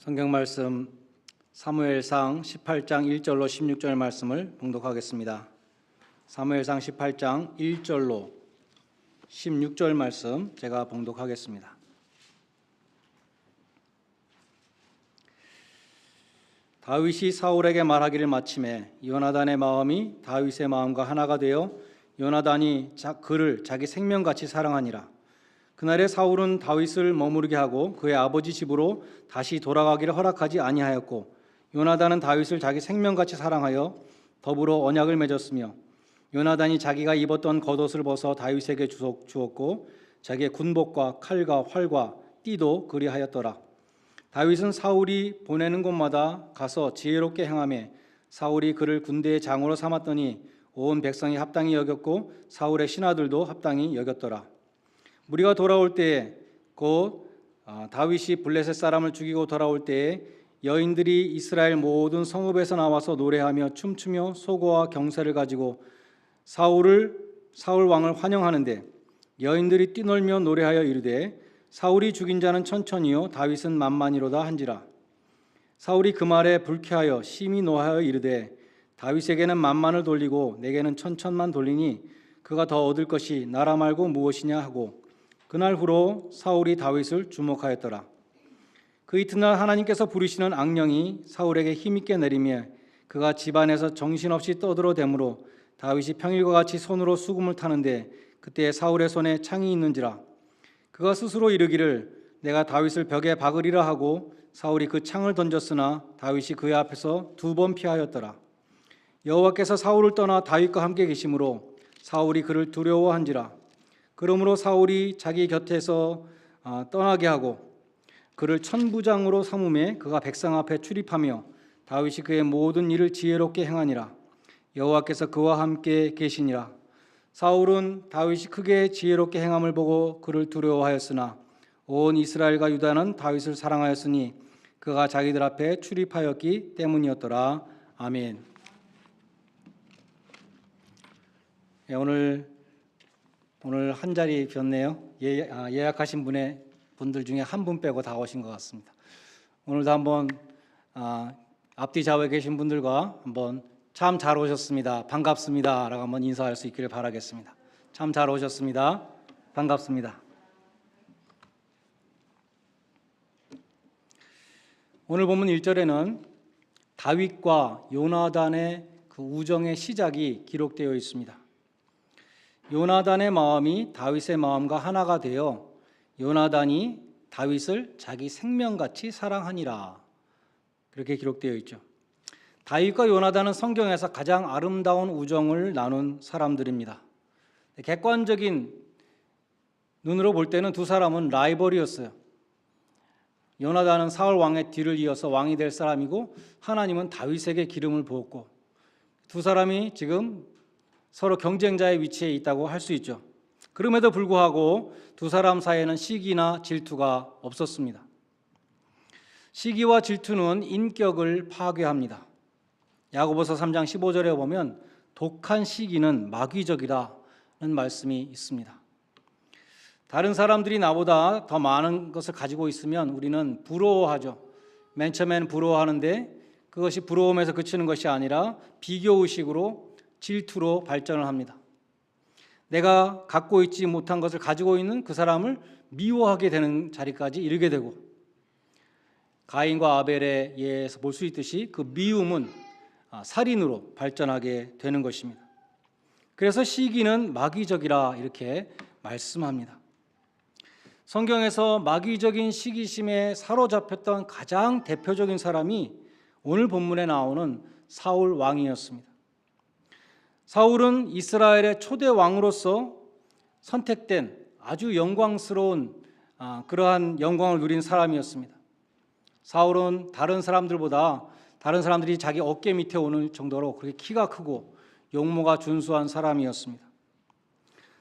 성경 말씀 사무엘상 18장 1절로 16절 말씀을 봉독하겠습니다. 사무엘상 18장 1절로 16절 말씀 제가 봉독하겠습니다. 다윗이 사울에게 말하기를 마침에 요나단의 마음이 다윗의 마음과 하나가 되어 요나단이 그를 자기 생명같이 사랑하니라. 그날에 사울은 다윗을 머무르게 하고 그의 아버지 집으로 다시 돌아가기를 허락하지 아니하였고, 요나단은 다윗을 자기 생명같이 사랑하여 더불어 언약을 맺었으며, 요나단이 자기가 입었던 겉옷을 벗어 다윗에게 주었고 자기의 군복과 칼과 활과 띠도 그리하였더라. 다윗은 사울이 보내는 곳마다 가서 지혜롭게 행하며 사울이 그를 군대의 장으로 삼았더니 온 백성이 합당히 여겼고 사울의 신하들도 합당히 여겼더라. 무리가 돌아올 때에 곧 다윗이 블레셋 사람을 죽이고 돌아올 때에 여인들이 이스라엘 모든 성읍에서 나와서 노래하며 춤추며 소고와 경사를 가지고 사울 왕을 환영하는데, 여인들이 뛰놀며 노래하여 이르되 사울이 죽인 자는 천천히요 다윗은 만만이로다 한지라. 사울이 그 말에 불쾌하여 심히 노하여 이르되 다윗에게는 만만을 돌리고 내게는 천천만 돌리니 그가 더 얻을 것이 나라 말고 무엇이냐 하고, 그날 후로 사울이 다윗을 주목하였더라. 그 이튿날 하나님께서 부르시는 악령이 사울에게 힘있게 내리며 그가 집안에서 정신없이 떠들어대므로 다윗이 평일과 같이 손으로 수금을 타는데 그때 사울의 손에 창이 있는지라. 그가 스스로 이르기를 내가 다윗을 벽에 박으리라 하고 사울이 그 창을 던졌으나 다윗이 그의 앞에서 2번 피하였더라. 여호와께서 사울을 떠나 다윗과 함께 계심으로 사울이 그를 두려워한지라. 그러므로 사울이 자기 곁에서 떠나게 하고 그를 천부장으로 삼음에 그가 백성 앞에 출입하며 다윗이 그의 모든 일을 지혜롭게 행하니라. 여호와께서 그와 함께 계시니라. 사울은 다윗이 크게 지혜롭게 행함을 보고 그를 두려워하였으나 온 이스라엘과 유다는 다윗을 사랑하였으니 그가 자기들 앞에 출입하였기 때문이었더라. 아멘. 오늘 한 자리 비었네요. 예약하신 분들 중에 한 분 빼고 다 오신 것 같습니다. 오늘도 한번 앞뒤 좌우에 계신 분들과 한번 참 잘 오셨습니다, 반갑습니다 라고 한번 인사할 수 있기를 바라겠습니다. 참 잘 오셨습니다, 반갑습니다. 오늘 본문 1절에는 다윗과 요나단의 그 우정의 시작이 기록되어 있습니다. 요나단의 마음이 다윗의 마음과 하나가 되어 요나단이 다윗을 자기 생명같이 사랑하니라, 그렇게 기록되어 있죠. 다윗과 요나단은 성경에서 가장 아름다운 우정을 나눈 사람들입니다. 객관적인 눈으로 볼 때는 두 사람은 라이벌이었어요. 요나단은 사울 왕의 뒤를 이어서 왕이 될 사람이고 하나님은 다윗에게 기름을 부었고, 두 사람이 지금 서로 경쟁자의 위치에 있다고 할 수 있죠. 그럼에도 불구하고 두 사람 사이에는 시기나 질투가 없었습니다. 시기와 질투는 인격을 파괴합니다. 야고보서 3장 15절에 보면 독한 시기는 마귀적이라는 말씀이 있습니다. 다른 사람들이 나보다 더 많은 것을 가지고 있으면 우리는 부러워하죠. 맨 처음에는 부러워하는데 그것이 부러움에서 그치는 것이 아니라 비교의식으로 질투로 발전을 합니다. 내가 갖고 있지 못한 것을 가지고 있는 그 사람을 미워하게 되는 자리까지 이르게 되고, 가인과 아벨의 예에서 볼 수 있듯이 그 미움은 살인으로 발전하게 되는 것입니다. 그래서 시기는 마귀적이라 이렇게 말씀합니다. 성경에서 마귀적인 시기심에 사로잡혔던 가장 대표적인 사람이 오늘 본문에 나오는 사울 왕이었습니다. 사울은 이스라엘의 초대 왕으로서 선택된 아주 영광스러운 그러한 영광을 누린 사람이었습니다. 사울은 다른 사람들이 자기 어깨 밑에 오는 정도로 그렇게 키가 크고 용모가 준수한 사람이었습니다.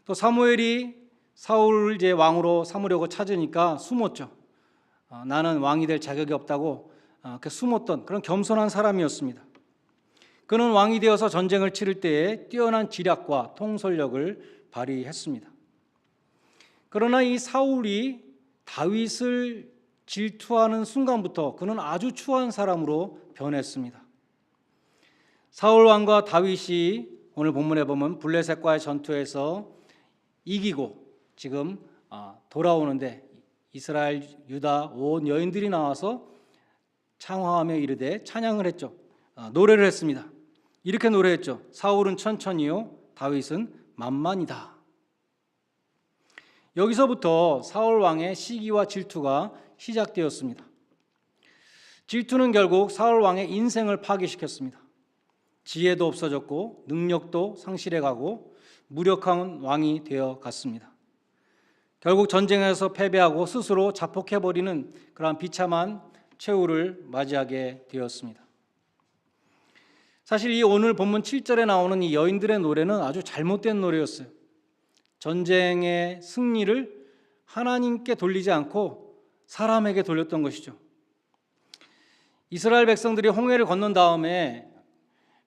또 사무엘이 사울을 이제 왕으로 삼으려고 찾으니까 숨었죠. 나는 왕이 될 자격이 없다고 숨었던 그런 겸손한 사람이었습니다. 그는 왕이 되어서 전쟁을 치를 때에 뛰어난 지략과 통솔력을 발휘했습니다. 그러나 이 사울이 다윗을 질투하는 순간부터 그는 아주 추한 사람으로 변했습니다. 사울 왕과 다윗이 오늘 본문에 보면 블레셋과의 전투에서 이기고 지금 돌아오는데 이스라엘, 유다 온 여인들이 나와서 창화하며 이르되 찬양을 했죠. 노래를 했습니다. 이렇게 노래했죠. 사울은 천천히요, 다윗은 만만이다. 여기서부터 사울 왕의 시기와 질투가 시작되었습니다. 질투는 결국 사울 왕의 인생을 파괴시켰습니다. 지혜도 없어졌고 능력도 상실해가고 무력한 왕이 되어 갔습니다. 결국 전쟁에서 패배하고 스스로 자폭해버리는 그러한 비참한 최후를 맞이하게 되었습니다. 사실 이 오늘 본문 7절에 나오는 이 여인들의 노래는 아주 잘못된 노래였어요. 전쟁의 승리를 하나님께 돌리지 않고 사람에게 돌렸던 것이죠. 이스라엘 백성들이 홍해를 건넌 다음에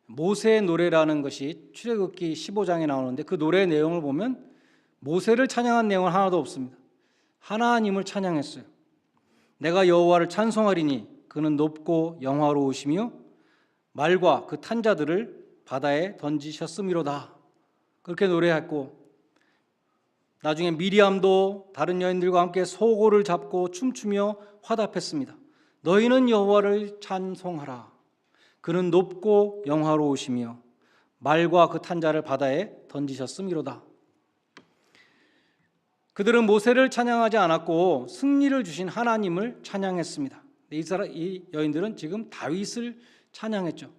모세의 노래라는 것이 출애굽기 15장에 나오는데 그 노래의 내용을 보면 모세를 찬양한 내용은 하나도 없습니다. 하나님을 찬양했어요. 내가 여호와를 찬송하리니 그는 높고 영화로우시며 말과 그 탄자들을 바다에 던지셨음이로다. 그렇게 노래했고 나중에 미리암도 다른 여인들과 함께 소고를 잡고 춤추며 화답했습니다. 너희는 여호와를 찬송하라. 그는 높고 영화로우시며 말과 그 탄자를 바다에 던지셨음이로다. 그들은 모세를 찬양하지 않았고 승리를 주신 하나님을 찬양했습니다. 이 여인들은 지금 다윗을 찬양했죠.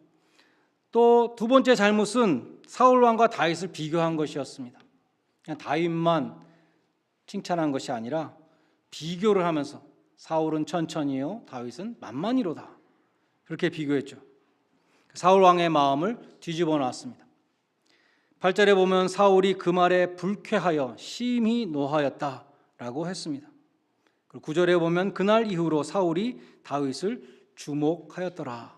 또 두 번째 잘못은 사울 왕과 다윗을 비교한 것이었습니다. 그냥 다윗만 칭찬한 것이 아니라 비교를 하면서 사울은 천천히요, 다윗은 만만히로다. 그렇게 비교했죠. 사울 왕의 마음을 뒤집어 놨습니다. 8절에 보면 사울이 그 말에 불쾌하여 심히 노하였다라고 했습니다. 그리고 9절에 보면 그날 이후로 사울이 다윗을 주목하였더라.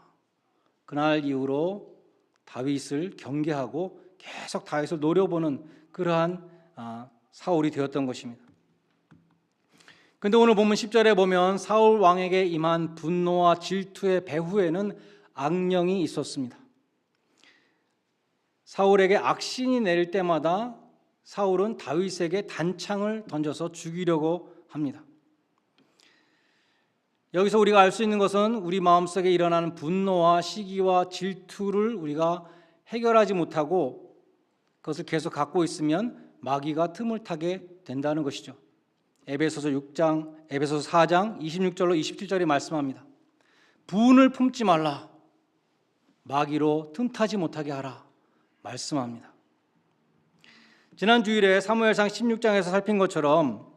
그날 이후로 다윗을 경계하고 계속 다윗을 노려보는 그러한 사울이 되었던 것입니다. 그런데 오늘 본문 10절에 보면 사울 왕에게 임한 분노와 질투의 배후에는 악령이 있었습니다. 사울에게 악신이 내릴 때마다 사울은 다윗에게 단창을 던져서 죽이려고 합니다. 여기서 우리가 알 수 있는 것은 우리 마음속에 일어나는 분노와 시기와 질투를 우리가 해결하지 못하고 그것을 계속 갖고 있으면 마귀가 틈을 타게 된다는 것이죠. 에베소서 4장 26절로 27절이 말씀합니다. 분을 품지 말라. 마귀로 틈타지 못하게 하라. 말씀합니다. 지난 주일에 사무엘상 16장에서 살핀 것처럼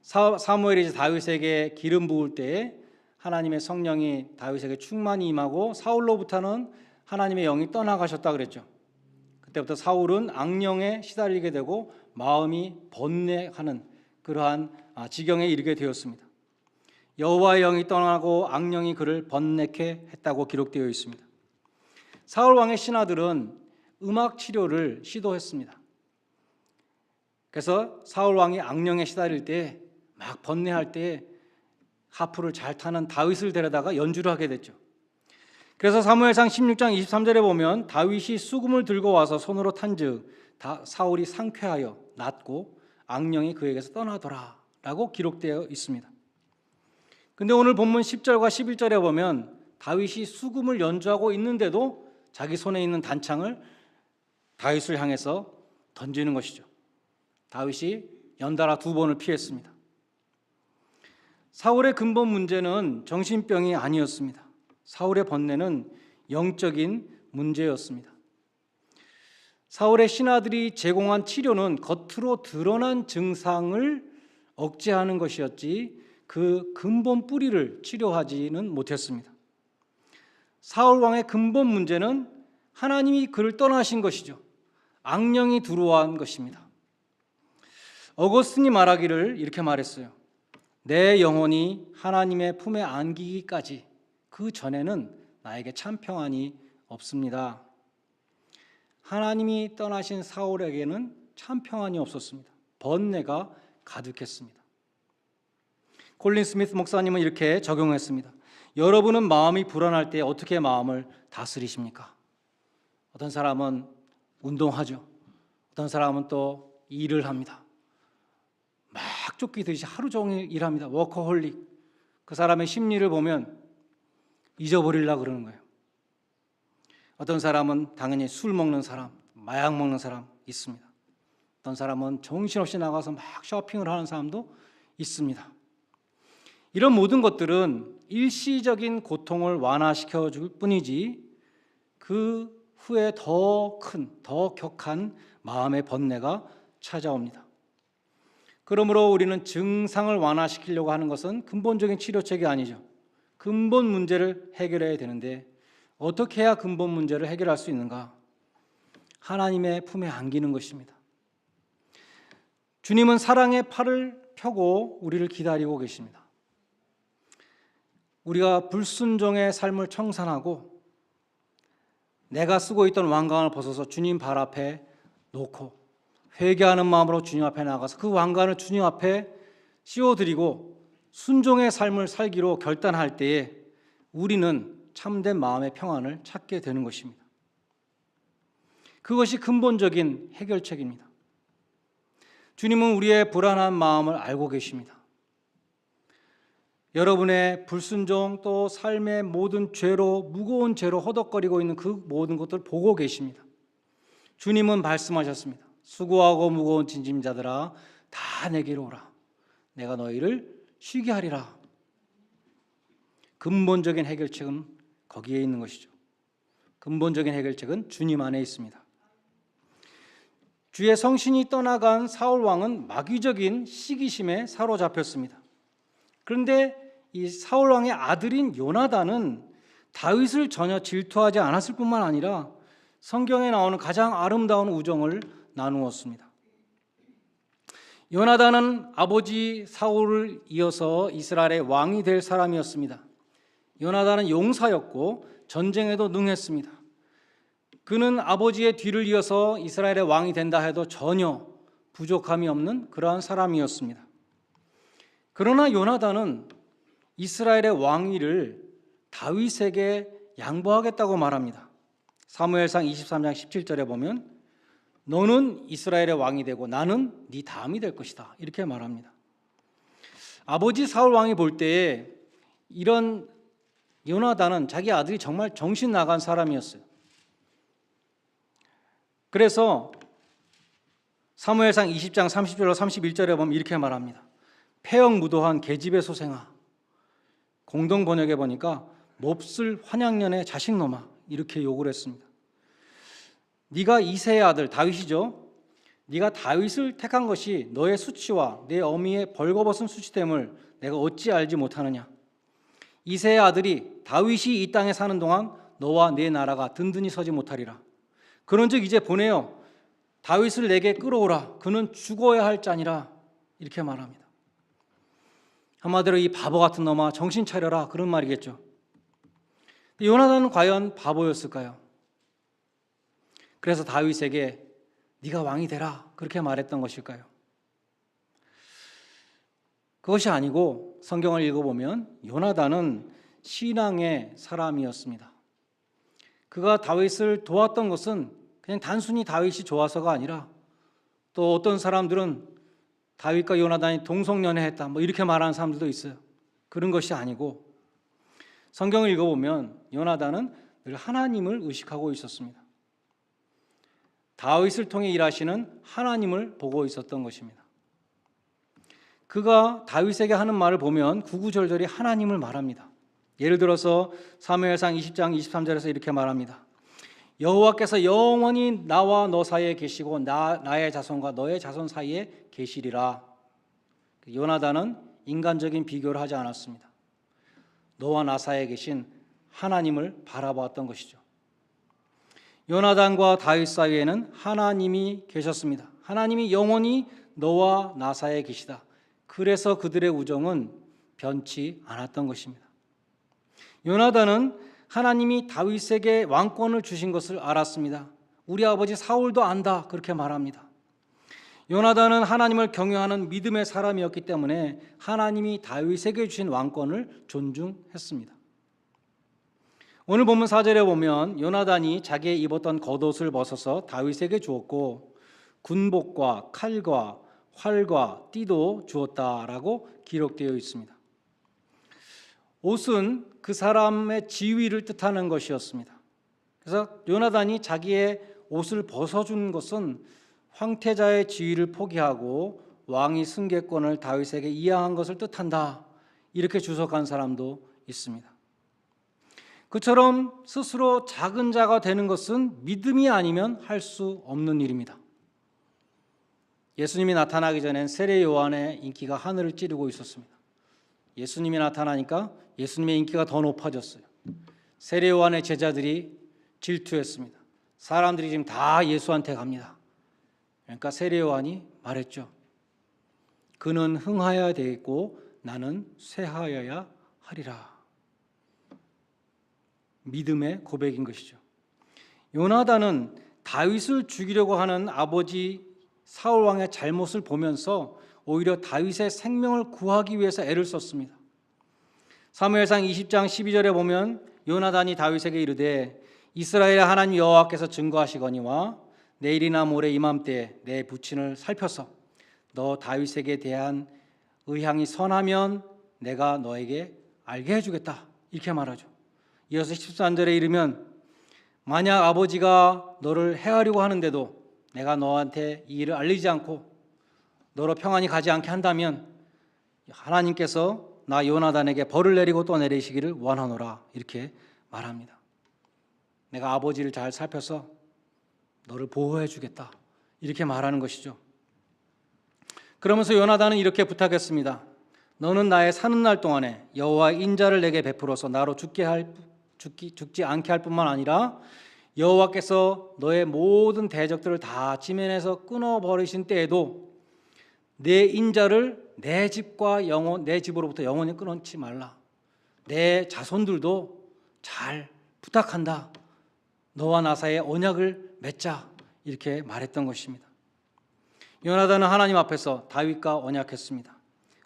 사무엘이 다윗에게 기름 부을 때에 하나님의 성령이 다윗에게 충만히 임하고 사울로부터는 하나님의 영이 떠나가셨다 그랬죠. 그때부터 사울은 악령에 시달리게 되고 마음이 번뇌하는 그러한 지경에 이르게 되었습니다. 여호와의 영이 떠나고 악령이 그를 번뇌케 했다고 기록되어 있습니다. 사울 왕의 신하들은 음악 치료를 시도했습니다. 그래서 사울 왕이 악령에 시달릴 때 막 번뇌할 때 하프를 잘 타는 다윗을 데려다가 연주를 하게 됐죠. 그래서 사무엘상 16장 23절에 보면 다윗이 수금을 들고 와서 손으로 탄즉 사울이 상쾌하여 낫고 악령이 그에게서 떠나더라 라고 기록되어 있습니다. 근데 오늘 본문 10절과 11절에 보면 다윗이 수금을 연주하고 있는데도 자기 손에 있는 단창을 다윗을 향해서 던지는 것이죠. 다윗이 연달아 2번을 피했습니다. 사울의 근본 문제는 정신병이 아니었습니다. 사울의 번뇌는 영적인 문제였습니다. 사울의 신하들이 제공한 치료는 겉으로 드러난 증상을 억제하는 것이었지 그 근본 뿌리를 치료하지는 못했습니다. 사울 왕의 근본 문제는 하나님이 그를 떠나신 것이죠. 악령이 들어온 것입니다. 어거스틴이 말하기를 이렇게 말했어요. 내 영혼이 하나님의 품에 안기기까지 그 전에는 나에게 참 평안이 없습니다. 하나님이 떠나신 사울에게는 참 평안이 없었습니다. 번뇌가 가득했습니다. 콜린 스미스 목사님은 이렇게 적용했습니다. 여러분은 마음이 불안할 때 어떻게 마음을 다스리십니까? 어떤 사람은 운동하죠. 어떤 사람은 또 일을 합니다. 막 쫓기듯이 하루 종일 일합니다. 워커홀릭. 그 사람의 심리를 보면 잊어버리려고 그러는 거예요. 어떤 사람은 당연히 술 먹는 사람, 마약 먹는 사람 있습니다. 어떤 사람은 정신없이 나가서 막 쇼핑을 하는 사람도 있습니다. 이런 모든 것들은 일시적인 고통을 완화시켜 줄 뿐이지 그 후에 더 큰, 더 격한 마음의 번뇌가 찾아옵니다. 그러므로 우리는 증상을 완화시키려고 하는 것은 근본적인 치료책이 아니죠. 근본 문제를 해결해야 되는데 어떻게 해야 근본 문제를 해결할 수 있는가? 하나님의 품에 안기는 것입니다. 주님은 사랑의 팔을 펴고 우리를 기다리고 계십니다. 우리가 불순종의 삶을 청산하고 내가 쓰고 있던 왕관을 벗어서 주님 발 앞에 놓고 회개하는 마음으로 주님 앞에 나가서 그 왕관을 주님 앞에 씌워드리고 순종의 삶을 살기로 결단할 때에 우리는 참된 마음의 평안을 찾게 되는 것입니다. 그것이 근본적인 해결책입니다. 주님은 우리의 불안한 마음을 알고 계십니다. 여러분의 불순종 또 삶의 모든 죄로 무거운 죄로 허덕거리고 있는 그 모든 것들을 보고 계십니다. 주님은 말씀하셨습니다. 수고하고 무거운 짐짐자들아 다 내게로 오라. 내가 너희를 쉬게 하리라. 근본적인 해결책은 거기에 있는 것이죠. 근본적인 해결책은 주님 안에 있습니다. 주의 성신이 떠나간 사울 왕은 마귀적인 시기심에 사로잡혔습니다. 그런데 이 사울 왕의 아들인 요나단은 다윗을 전혀 질투하지 않았을 뿐만 아니라 성경에 나오는 가장 아름다운 우정을 나누었습니다. 요나단은 아버지 사울을 이어서 이스라엘의 왕이 될 사람이었습니다. 요나단은 용사였고 전쟁에도 능했습니다. 그는 아버지의 뒤를 이어서 이스라엘의 왕이 된다 해도 전혀 부족함이 없는 그러한 사람이었습니다. 그러나 요나단은 이스라엘의 왕위를 다윗에게 양보하겠다고 말합니다. 사무엘상 23장 17절에 보면 너는 이스라엘의 왕이 되고 나는 네 다음이 될 것이다 이렇게 말합니다. 아버지 사울 왕이 볼 때에 이런 요나단은 자기 아들이 정말 정신 나간 사람이었어요. 그래서 사무엘상 20장 30절로 31절에 보면 이렇게 말합니다. 폐역무도한 계집의 소생아. 공동 번역에 보니까 몹쓸 환양년의 자식놈아 이렇게 욕을 했습니다. 네가 이새의 아들 다윗이죠. 네가 다윗을 택한 것이 너의 수치와 내 어미의 벌거벗은 수치됨을 내가 어찌 알지 못하느냐. 이새의 아들이 다윗이 이 땅에 사는 동안 너와 내 나라가 든든히 서지 못하리라. 그런즉 이제 보내어 다윗을 내게 끌어오라. 그는 죽어야 할 자니라. 이렇게 말합니다. 한마디로 이 바보 같은 놈아 정신 차려라 그런 말이겠죠. 요나단은 과연 바보였을까요? 그래서 다윗에게 네가 왕이 되라 그렇게 말했던 것일까요? 그것이 아니고 성경을 읽어보면 요나단은 신앙의 사람이었습니다. 그가 다윗을 도왔던 것은 그냥 단순히 다윗이 좋아서가 아니라 또 어떤 사람들은 다윗과 요나단이 동성연애했다 이렇게 말하는 사람들도 있어요. 그런 것이 아니고 성경을 읽어보면 요나단은 늘 하나님을 의식하고 있었습니다. 다윗을 통해 일하시는 하나님을 보고 있었던 것입니다. 그가 다윗에게 하는 말을 보면 구구절절히 하나님을 말합니다. 예를 들어서 사무엘상 20장 23절에서 이렇게 말합니다. 여호와께서 영원히 나와 너 사이에 계시고 나의 자손과 너의 자손 사이에 계시리라. 요나단은 인간적인 비교를 하지 않았습니다. 너와 나 사이에 계신 하나님을 바라보았던 것이죠. 요나단과 다윗 사이에는 하나님이 계셨습니다. 하나님이 영원히 너와 나 사이에 계시다. 그래서 그들의 우정은 변치 않았던 것입니다. 요나단은 하나님이 다윗에게 왕권을 주신 것을 알았습니다. 우리 아버지 사울도 안다 그렇게 말합니다. 요나단은 하나님을 경외하는 믿음의 사람이었기 때문에 하나님이 다윗에게 주신 왕권을 존중했습니다. 오늘 본문 4절에 보면 요나단이 자기의 입었던 겉옷을 벗어서 다윗에게 주었고 군복과 칼과 활과 띠도 주었다라고 기록되어 있습니다. 옷은 그 사람의 지위를 뜻하는 것이었습니다. 그래서 요나단이 자기의 옷을 벗어준 것은 황태자의 지위를 포기하고 왕위 승계권을 다윗에게 이양한 것을 뜻한다, 이렇게 주석한 사람도 있습니다. 그처럼 스스로 작은 자가 되는 것은 믿음이 아니면 할 수 없는 일입니다. 예수님이 나타나기 전엔 세례 요한의 인기가 하늘을 찌르고 있었습니다. 예수님이 나타나니까 예수님의 인기가 더 높아졌어요. 세례 요한의 제자들이 질투했습니다. 사람들이 지금 다 예수한테 갑니다. 그러니까 세례 요한이 말했죠. 그는 흥하여야 되겠고 나는 쇠하여야 하리라. 믿음의 고백인 것이죠. 요나단은 다윗을 죽이려고 하는 아버지 사울 왕의 잘못을 보면서 오히려 다윗의 생명을 구하기 위해서 애를 썼습니다. 사무엘상 20장 12절에 보면 요나단이 다윗에게 이르되 이스라엘의 하나님 여호와께서 증거하시거니와 내일이나 모레 이맘때에 내 부친을 살펴서 너 다윗에게 대한 의향이 선하면 내가 너에게 알게 해주겠다, 이렇게 말하죠. 이어서 13절에 이르면 만약 아버지가 너를 해하려고 하는데도 내가 너한테 이 일을 알리지 않고 너로 평안히 가지 않게 한다면 하나님께서 나 요나단에게 벌을 내리고 또 내리시기를 원하노라, 이렇게 말합니다. 내가 아버지를 잘 살펴서 너를 보호해 주겠다, 이렇게 말하는 것이죠. 그러면서 요나단은 이렇게 부탁했습니다. 너는 나의 사는 날 동안에 여호와의 인자를 내게 베풀어서 나로 죽지 않게 할 뿐만 아니라 여호와께서 너의 모든 대적들을 다 지면에서 끊어버리신 때에도 내 인자를 내 집으로부터 영원히 끊지 말라. 내 자손들도 잘 부탁한다. 너와 나 사이에 언약을 맺자, 이렇게 말했던 것입니다. 요나단은 하나님 앞에서 다윗과 언약했습니다.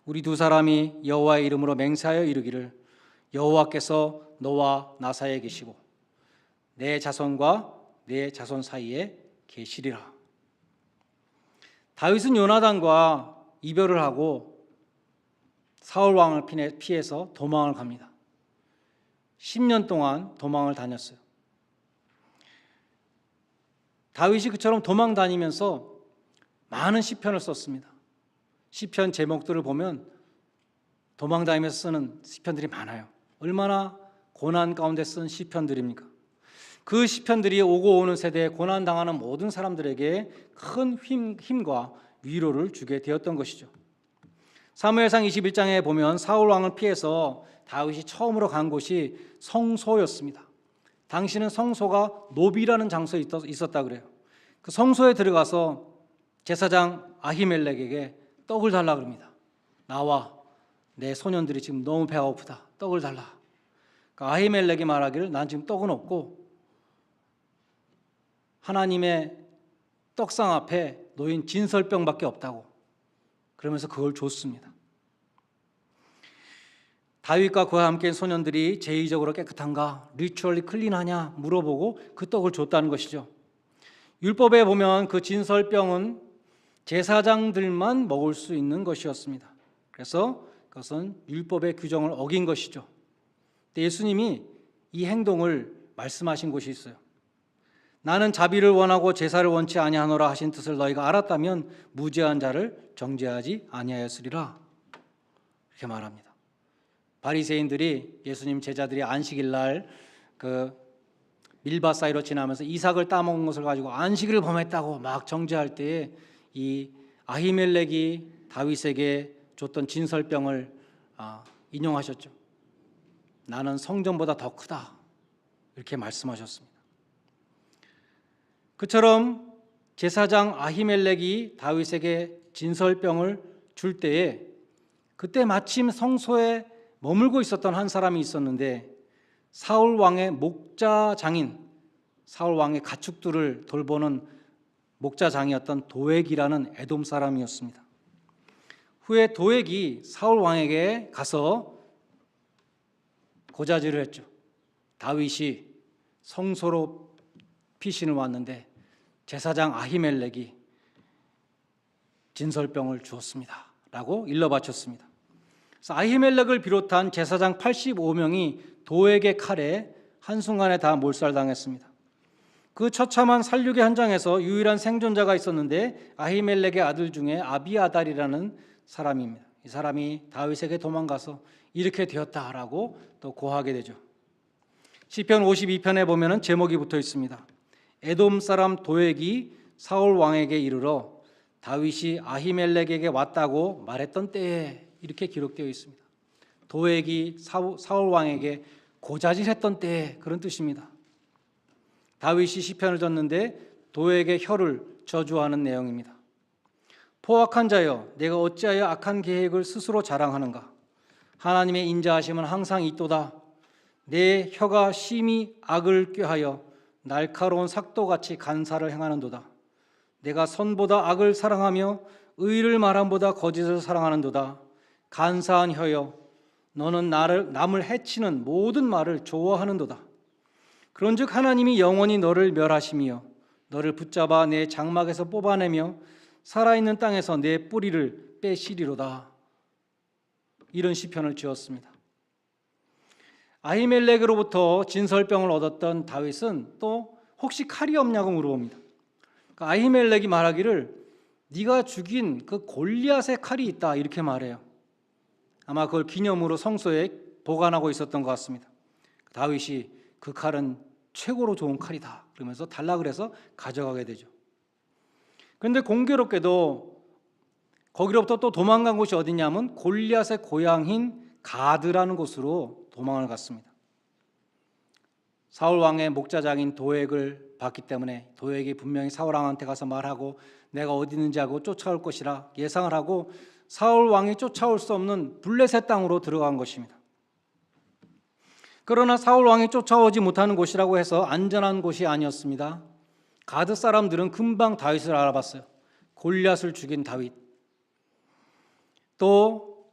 우리 두 사람이 여호와의 이름으로 맹세하여 이르기를 여호와께서 너와 나 사이에 계시고 내 자손과 내 자손 사이에 계시리라. 다윗은 요나단과 이별을 하고 사울 왕을 피해서 도망을 갑니다. 10년 동안 도망을 다녔어요. 다윗이 그처럼 도망 다니면서 많은 시편을 썼습니다. 시편 제목들을 보면 도망 다니면서 쓰는 시편들이 많아요. 얼마나 고난 가운데 쓴 시편들입니까? 그 시편들이 오고 오는 세대에 고난 당하는 모든 사람들에게 큰 힘과 위로를 주게 되었던 것이죠. 사무엘상 21장에 보면 사울 왕을 피해서 다윗이 처음으로 간 곳이 성소였습니다. 당시는 성소가 노비라는 장소에 있었다 그래요. 그 성소에 들어가서 제사장 아히멜렉에게 떡을 달라 그럽니다. 나와, 내 소년들이 지금 너무 배가 고프다. 떡을 달라. 그러니까 아히멜렉이 말하기를 난 지금 떡은 없고 하나님의 떡상 앞에 놓인 진설병밖에 없다고. 그러면서 그걸 줬습니다. 다윗과 그와 함께 소년들이 제의적으로 깨끗한가, 리추얼리 클린하냐 물어보고 그 떡을 줬다는 것이죠. 율법에 보면 그 진설병은 제사장들만 먹을 수 있는 것이었습니다. 그래서 그것은 율법의 규정을 어긴 것이죠. 예수님이 이 행동을 말씀하신 곳이 있어요. 나는 자비를 원하고 제사를 원치 아니하노라 하신 뜻을 너희가 알았다면 무죄한 자를 정죄하지 아니하였으리라, 이렇게 말합니다. 바리새인들이 예수님 제자들이 안식일 날 그 밀밭 사이로 지나면서 이삭을 따먹은 것을 가지고 안식일을 범했다고 막 정죄할 때에 이 아히멜렉이 다윗에게 줬던 진설병을 인용하셨죠. 나는 성전보다 더 크다, 이렇게 말씀하셨습니다. 그처럼 제사장 아히멜렉이 다윗에게 진설병을 줄 때에 그때 마침 성소에 머물고 있었던 한 사람이 있었는데 사울 왕의 목자 장인, 사울 왕의 가축들을 돌보는 목자장이었던 도액이라는 에돔 사람이었습니다. 후에 도액이 사울 왕에게 가서 고자질을 했죠. 다윗이 성소로 피신을 왔는데 제사장 아히멜렉이 진설병을 주었습니다 라고 일러 바쳤습니다. 그래서 아히멜렉을 비롯한 제사장 85명이 도액의 칼에 한순간에 다 몰살당했습니다. 그 처참한 살육의 현장에서 유일한 생존자가 있었는데 아히멜렉의 아들 중에 아비아달이라는 사람입니다. 이 사람이 다윗에게 도망가서 이렇게 되었다라고 또 고하게 되죠. 시편 52편에 보면은 제목이 붙어 있습니다. 에돔 사람 도액이 사울 왕에게 이르러 다윗이 아히멜렉에게 왔다고 말했던 때에, 이렇게 기록되어 있습니다. 도액이 사울 왕에게 고자질했던 때에, 그런 뜻입니다. 다윗이 시편을 졌는데 도액의 혀를 저주하는 내용입니다. 포악한 자여, 내가 어찌하여 악한 계획을 스스로 자랑하는가? 하나님의 인자하심은 항상 있도다. 내 혀가 심히 악을 꾀하여 날카로운 삭도같이 간사를 행하는도다. 내가 선보다 악을 사랑하며 의를 말함보다 거짓을 사랑하는도다. 간사한 혀여, 너는 남을 해치는 모든 말을 좋아하는도다. 그런즉 하나님이 영원히 너를 멸하시며 너를 붙잡아 내 장막에서 뽑아내며 살아있는 땅에서 내 뿌리를 빼시리로다. 이런 시편을 지었습니다. 아히멜렉으로부터 진설병을 얻었던 다윗은 또 혹시 칼이 없냐고 물어봅니다. 아히멜렉이 말하기를 네가 죽인 그 골리앗의 칼이 있다, 이렇게 말해요. 아마 그걸 기념으로 성소에 보관하고 있었던 것 같습니다. 다윗이 그 칼은 최고로 좋은 칼이다 그러면서 달라 그래서 가져가게 되죠. 그런데 공교롭게도 거기로부터 또 도망간 곳이 어디냐면 골리앗의 고향인 가드라는 곳으로 도망을 갔습니다. 사울 왕의 목자장인 도액을 봤기 때문에 도액이 분명히 사울 왕한테 가서 말하고 내가 어디 있는지 알고 쫓아올 것이라 예상을 하고 사울 왕이 쫓아올 수 없는 블레셋 땅으로 들어간 것입니다. 그러나 사울 왕이 쫓아오지 못하는 곳이라고 해서 안전한 곳이 아니었습니다. 가드 사람들은 금방 다윗을 알아봤어요. 골리앗을 죽인 다윗, 또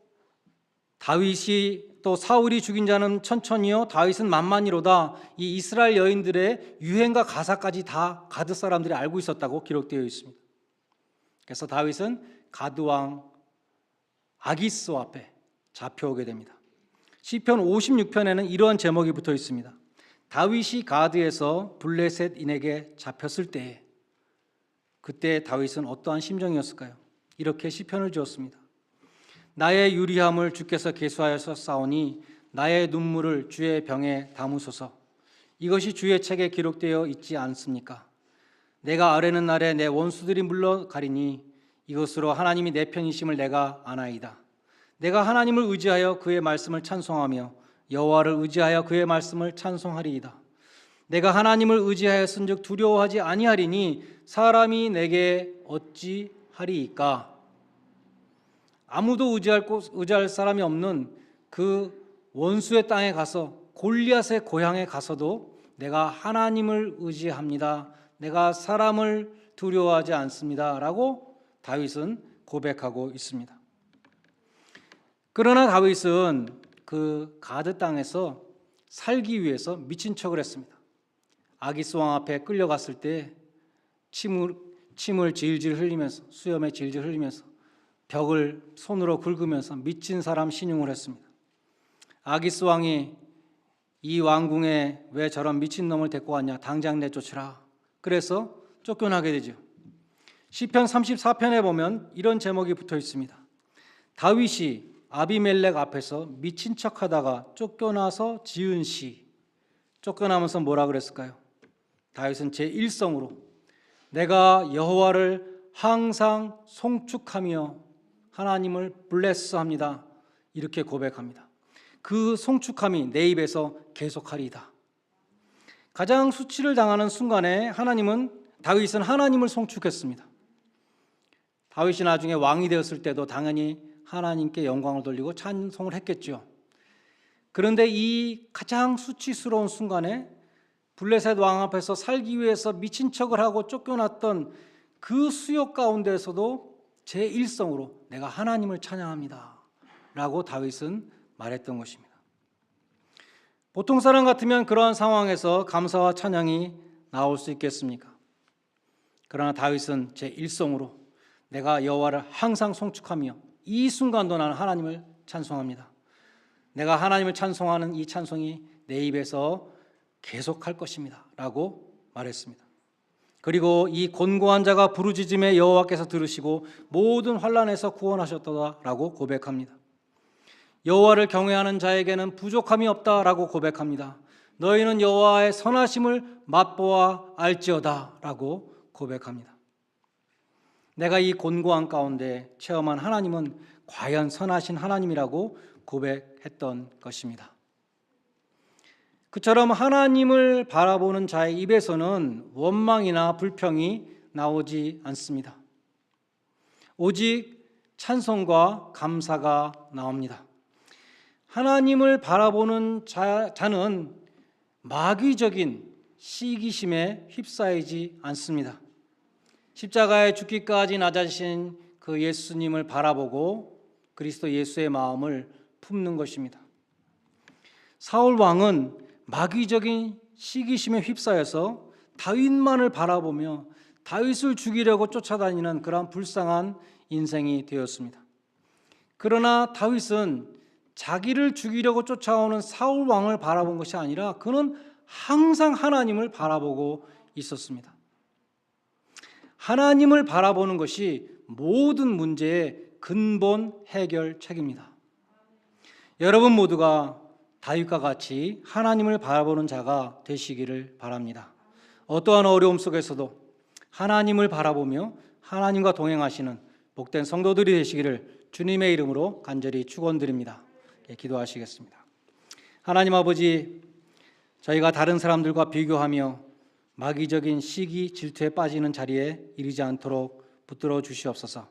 다윗이 또 사울이 죽인 자는 천천히요 다윗은 만만이로다. 이 이스라엘 여인들의 유행과 가사까지 다 가드 사람들이 알고 있었다고 기록되어 있습니다. 그래서 다윗은 가드 왕 아기스 앞에 잡혀오게 됩니다. 시편 56편에는 이러한 제목이 붙어 있습니다. 다윗이 가드에서 블레셋인에게 잡혔을 때에, 그때 다윗은 어떠한 심정이었을까요? 이렇게 시편을 지었습니다. 나의 유리함을 주께서 계수하였사오니 나의 눈물을 주의 병에 담으소서. 이것이 주의 책에 기록되어 있지 않습니까? 내가 아뢰는 날에 내 원수들이 물러가리니 이것으로 하나님이 내 편이심을 내가 아나이다. 내가 하나님을 의지하여 그의 말씀을 찬송하며 여호와를 의지하여 그의 말씀을 찬송하리이다. 내가 하나님을 의지하였은즉 두려워하지 아니하리니 사람이 내게 어찌하리이까? 아무도 의지할 사람이 없는 그 원수의 땅에 가서 골리앗의 고향에 가서도 내가 하나님을 의지합니다. 내가 사람을 두려워하지 않습니다. 라고 다윗은 고백하고 있습니다. 그러나 다윗은 그 가드 땅에서 살기 위해서 미친 척을 했습니다. 아기스 왕 앞에 끌려갔을 때 침을 질질 흘리면서, 수염에 질질 흘리면서 벽을 손으로 긁으면서 미친 사람 신용을 했습니다. 아기스 왕이 이 왕궁에 왜 저런 미친놈을 데리고 왔냐, 당장 내쫓으라. 그래서 쫓겨나게 되죠. 시편 34편에 보면 이런 제목이 붙어 있습니다. 다윗이 아비멜렉 앞에서 미친 척하다가 쫓겨나서 지은 시. 쫓겨나면서 뭐라 그랬을까요? 다윗은 제1성으로 내가 여호와를 항상 송축하며 하나님을 블레스합니다. 이렇게 고백합니다. 그 송축함이 내 입에서 계속하리이다. 가장 수치를 당하는 순간에 다윗은 하나님을 송축했습니다. 다윗이 나중에 왕이 되었을 때도 당연히 하나님께 영광을 돌리고 찬송을 했겠죠. 그런데 이 가장 수치스러운 순간에 블레셋 왕 앞에서 살기 위해서 미친 척을 하고 쫓겨났던 그 수욕 가운데서도 제 일성으로 내가 하나님을 찬양합니다 라고 다윗은 말했던 것입니다. 보통 사람 같으면 그러한 상황에서 감사와 찬양이 나올 수 있겠습니까? 그러나 다윗은 제 일성으로 내가 여호와를 항상 송축하며 이 순간도 나는 하나님을 찬송합니다. 내가 하나님을 찬송하는 이 찬송이 내 입에서 계속할 것입니다 라고 말했습니다. 그리고 이 곤고한 자가 부르짖음에 여호와께서 들으시고 모든 환난에서 구원하셨도다라고 고백합니다. 여호와를 경외하는 자에게는 부족함이 없다라고 고백합니다. 너희는 여호와의 선하심을 맛보아 알지어다라고 고백합니다. 내가 이 곤고한 가운데 체험한 하나님은 과연 선하신 하나님이라고 고백했던 것입니다. 그처럼 하나님을 바라보는 자의 입에서는 원망이나 불평이 나오지 않습니다. 오직 찬송과 감사가 나옵니다. 하나님을 바라보는 자는 마귀적인 시기심에 휩싸이지 않습니다. 십자가에 죽기까지 낮아지신 그 예수님을 바라보고 그리스도 예수의 마음을 품는 것입니다. 사울 왕은 마귀적인 시기심에 휩싸여서 다윗만을 바라보며 다윗을 죽이려고 쫓아다니는 그런 불쌍한 인생이 되었습니다. 그러나 다윗은 자기를 죽이려고 쫓아오는 사울 왕을 바라본 것이 아니라 그는 항상 하나님을 바라보고 있었습니다. 하나님을 바라보는 것이 모든 문제의 근본 해결책입니다. 여러분 모두가 다윗과 같이 하나님을 바라보는 자가 되시기를 바랍니다. 어떠한 어려움 속에서도 하나님을 바라보며 하나님과 동행하시는 복된 성도들이 되시기를 주님의 이름으로 간절히 축원드립니다. 기도하시겠습니다. 하나님 아버지, 저희가 다른 사람들과 비교하며 마귀적인 시기 질투에 빠지는 자리에 이르지 않도록 붙들어 주시옵소서.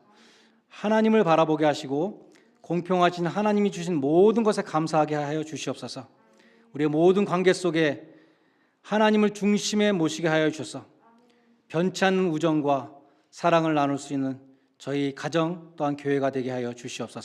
하나님을 바라보게 하시고 공평하신 하나님이 주신 모든 것에 감사하게 하여 주시옵소서. 우리의 모든 관계 속에 하나님을 중심에 모시게 하여 주셔서 변치 않는 우정과 사랑을 나눌 수 있는 저희 가정 또한 교회가 되게 하여 주시옵소서.